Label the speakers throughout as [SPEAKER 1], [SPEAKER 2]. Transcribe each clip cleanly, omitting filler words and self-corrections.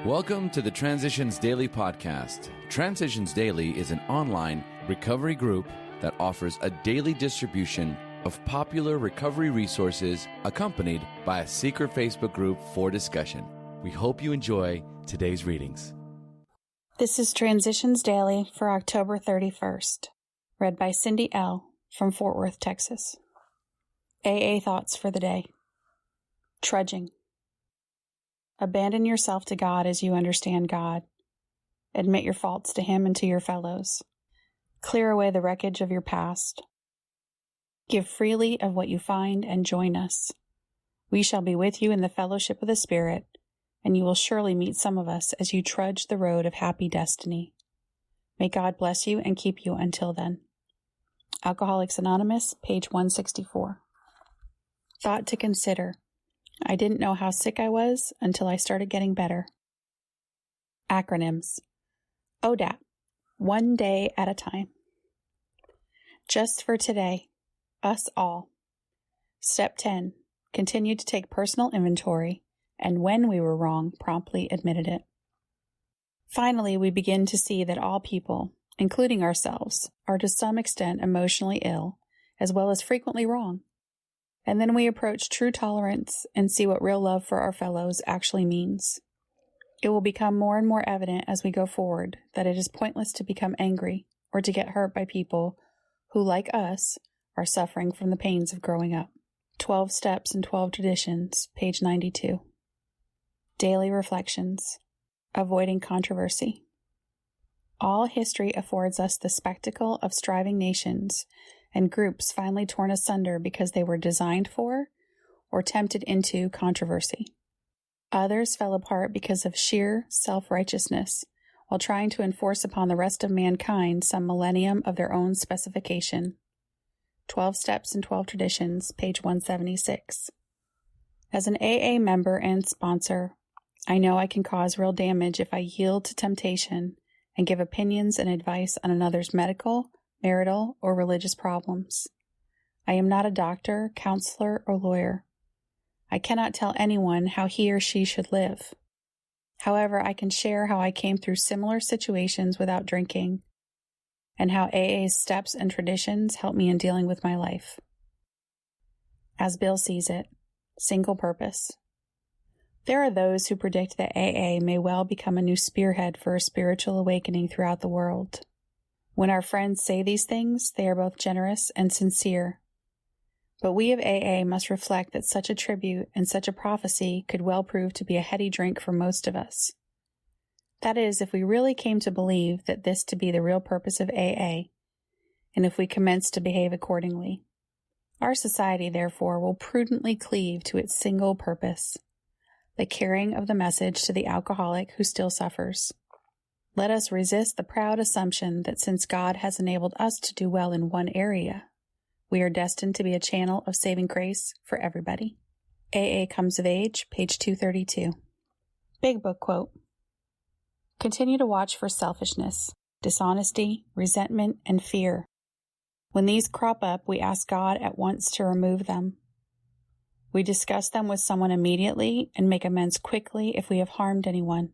[SPEAKER 1] Welcome to the Transitions Daily podcast. Transitions Daily is an online recovery group that offers a daily distribution of popular recovery resources accompanied by a secret Facebook group for discussion. We hope you enjoy today's readings.
[SPEAKER 2] This is Transitions Daily for October 31st, read by Cindy L. from Fort Worth, Texas. AA thoughts for the day. Trudging. Abandon yourself to God as you understand God. Admit your faults to Him and to your fellows. Clear away the wreckage of your past. Give freely of what you find and join us. We shall be with you in the fellowship of the Spirit, and you will surely meet some of us as you trudge the road of happy destiny. May God bless you and keep you until then. Alcoholics Anonymous, page 164. Thought to consider. I didn't know how sick I was until I started getting better. Acronyms. ODAT. One day at a time. Just for today. Us all. Step 10. Continue to take personal inventory, and when we were wrong, promptly admitted it. Finally, we begin to see that all people, including ourselves, are to some extent emotionally ill, as well as frequently wrong. And then we approach true tolerance and see what real love for our fellows actually means. It will become more and more evident as we go forward that it is pointless to become angry or to get hurt by people who, like us, are suffering from the pains of growing up. 12 Steps and 12 Traditions, page 92. Daily Reflections. Avoiding controversy. All history affords us the spectacle of striving nations and groups finally torn asunder because they were designed for or tempted into controversy. Others fell apart because of sheer self-righteousness, while trying to enforce upon the rest of mankind some millennium of their own specification. 12 Steps and 12 Traditions, page 176. As an AA member and sponsor, I know I can cause real damage if I yield to temptation and give opinions and advice on another's medical, marital, or religious problems. I am not a doctor, counselor, or lawyer. I cannot tell anyone how he or she should live. However, I can share how I came through similar situations without drinking, and how AA's steps and traditions help me in dealing with my life. As Bill sees it, single purpose. There are those who predict that AA may well become a new spearhead for a spiritual awakening throughout the world. When our friends say these things, they are both generous and sincere. But we of AA must reflect that such a tribute and such a prophecy could well prove to be a heady drink for most of us. That is, if we really came to believe that this to be the real purpose of AA, and if we commence to behave accordingly. Our society, therefore, will prudently cleave to its single purpose, the carrying of the message to the alcoholic who still suffers. Let us resist the proud assumption that since God has enabled us to do well in one area, we are destined to be a channel of saving grace for everybody. AA Comes of Age, page 232. Big Book quote. Continue to watch for selfishness, dishonesty, resentment, and fear. When these crop up, we ask God at once to remove them. We discuss them with someone immediately and make amends quickly if we have harmed anyone.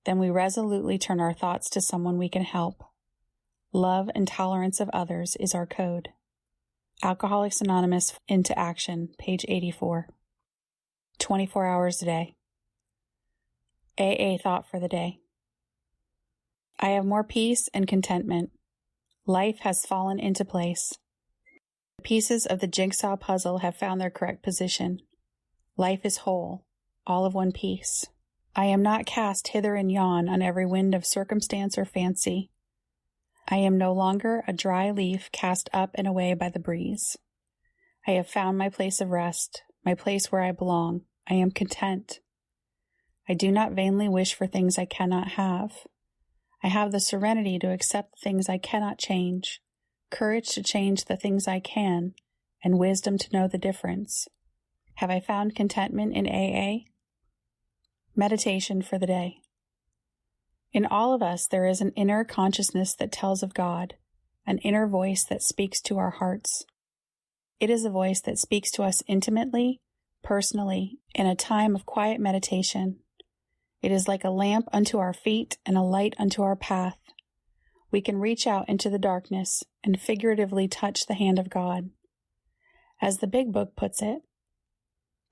[SPEAKER 2] Then we resolutely turn our thoughts to someone we can help. Love and tolerance of others is our code. Alcoholics Anonymous into Action, page 84. 24 hours a day. AA thought for the day. I have more peace and contentment. Life has fallen into place. The pieces of the jigsaw puzzle have found their correct position. Life is whole, all of one piece. I am not cast hither and yon on every wind of circumstance or fancy. I am no longer a dry leaf cast up and away by the breeze. I have found my place of rest, my place where I belong. I am content. I do not vainly wish for things I cannot have. I have the serenity to accept the things I cannot change, courage to change the things I can, and wisdom to know the difference. Have I found contentment in AA? Meditation for the day. In all of us, there is an inner consciousness that tells of God, an inner voice that speaks to our hearts. It is a voice that speaks to us intimately, personally, in a time of quiet meditation. It is like a lamp unto our feet and a light unto our path. We can reach out into the darkness and figuratively touch the hand of God. As the Big Book puts it,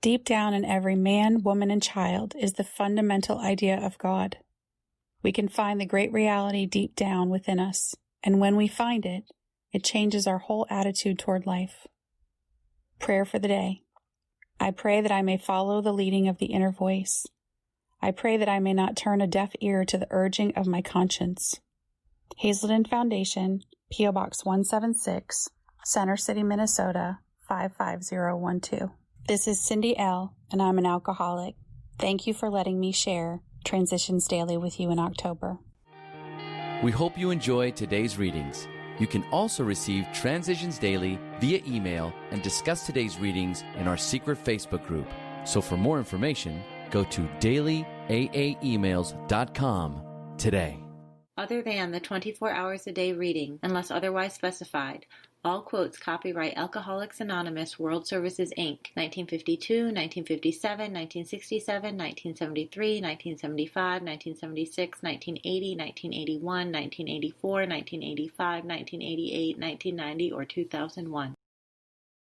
[SPEAKER 2] deep down in every man, woman, and child is the fundamental idea of God. We can find the great reality deep down within us, and when we find it, it changes our whole attitude toward life. Prayer for the day. I pray that I may follow the leading of the inner voice. I pray that I may not turn a deaf ear to the urging of my conscience. Hazelden Foundation, P.O. Box 176, Center City, Minnesota, 55012. This is Cindy L., and I'm an alcoholic. Thank you for letting me share Transitions Daily with you in October.
[SPEAKER 1] We hope you enjoyed today's readings. You can also receive Transitions Daily via email and discuss today's readings in our secret Facebook group. So for more information, go to dailyaaemails.com today.
[SPEAKER 3] Other than the 24 hours a day reading, unless otherwise specified, all quotes copyright Alcoholics Anonymous World Services, Inc., 1952, 1957, 1967, 1973, 1975, 1976, 1980, 1981, 1984, 1985, 1988, 1990, or 2001.